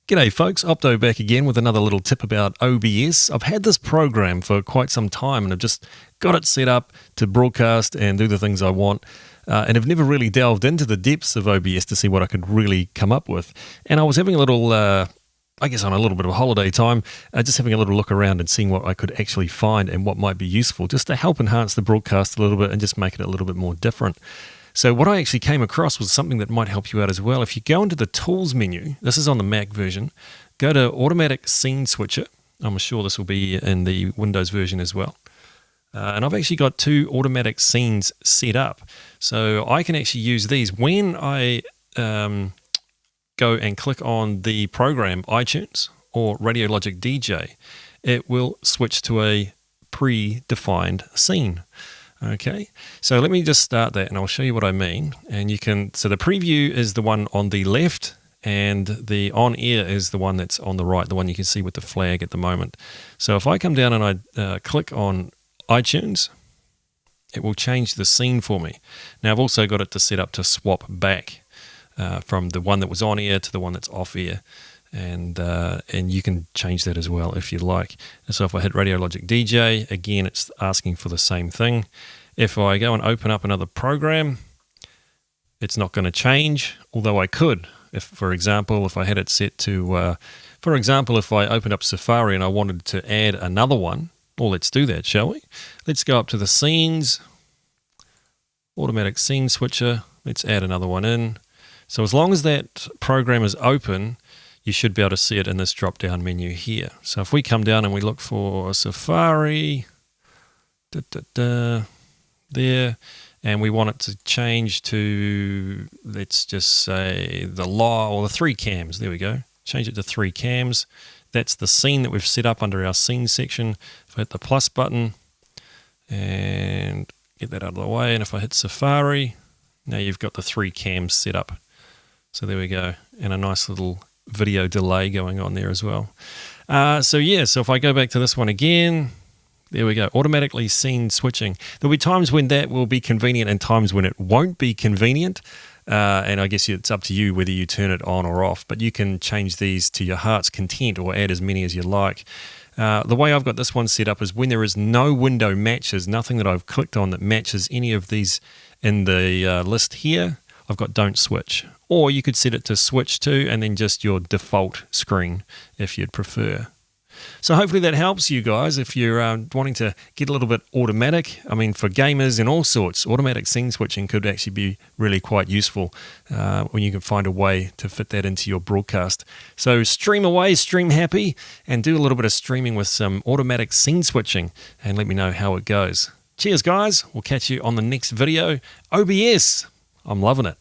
G'day folks, Opto back again with another little tip about OBS. I've had this program for quite some time and I've just got it set up to broadcast and do the things I want. And I've never really delved into the depths of OBS to see what I could really come up with. And I was having a little, I guess on a little bit of a holiday time, just having a little look around and seeing what I could actually find and what might be useful just to help enhance the broadcast a little bit and just make it a little bit more different. So what I actually came across was something that might help you out as well. If you go into the Tools menu, this is on the Mac version, go to Automatic Scene Switcher. I'm sure this will be in the Windows version as well. And I've actually got two automatic scenes set up. So I can actually use these. When I go and click on the program iTunes or Radiologic DJ, it will switch to a predefined scene. Okay, so let me just start that and I'll show you what I mean. And you can, so the preview is the one on the left and the on air is the one that's on the right, the one you can see with the flag at the moment. So if I come down and I click on iTunes, it will change the scene for me. Now I've also got it to set up to swap back from the one that was on air to the one that's off air. And you can change that as well if you like. And so if I hit Radiologic DJ, again it's asking for the same thing. If I go and open up another program, it's not going to change, although I could. If, for example, if I had it set to, for example, if I opened up Safari and I wanted to add another one, well, let's do that, shall we? Let's go up to the Scenes, Automatic Scene Switcher, let's add another one in. So as long as that program is open, you should be able to see it in this drop-down menu here. So if we come down and we look for Safari, there, and we want it to change to, let's just say, the law or the 3 cams. There we go. Change it to 3 cams. That's the scene that we've set up under our scene section. If I hit the plus button and get that out of the way, and if I hit Safari, now you've got the 3 cams set up. So there we go, and a nice little video delay going on there as well. So if I go back to this one again, there we go, automatically scene switching. There'll be times when that will be convenient and times when it won't be convenient. And I guess it's up to you whether you turn it on or off, but you can change these to your heart's content or add as many as you like. The way I've got this one set up is when there is no window matches, nothing that I've clicked on that matches any of these in the list here, I've got don't switch. Or you could set it to switch to and then just your default screen if you'd prefer. So hopefully that helps you guys if you're wanting to get a little bit automatic. I mean, for gamers and all sorts, automatic scene switching could actually be really quite useful when you can find a way to fit that into your broadcast. So stream away, stream happy, and do a little bit of streaming with some automatic scene switching and let me know how it goes. Cheers, guys. We'll catch you on the next video. OBS, I'm loving it.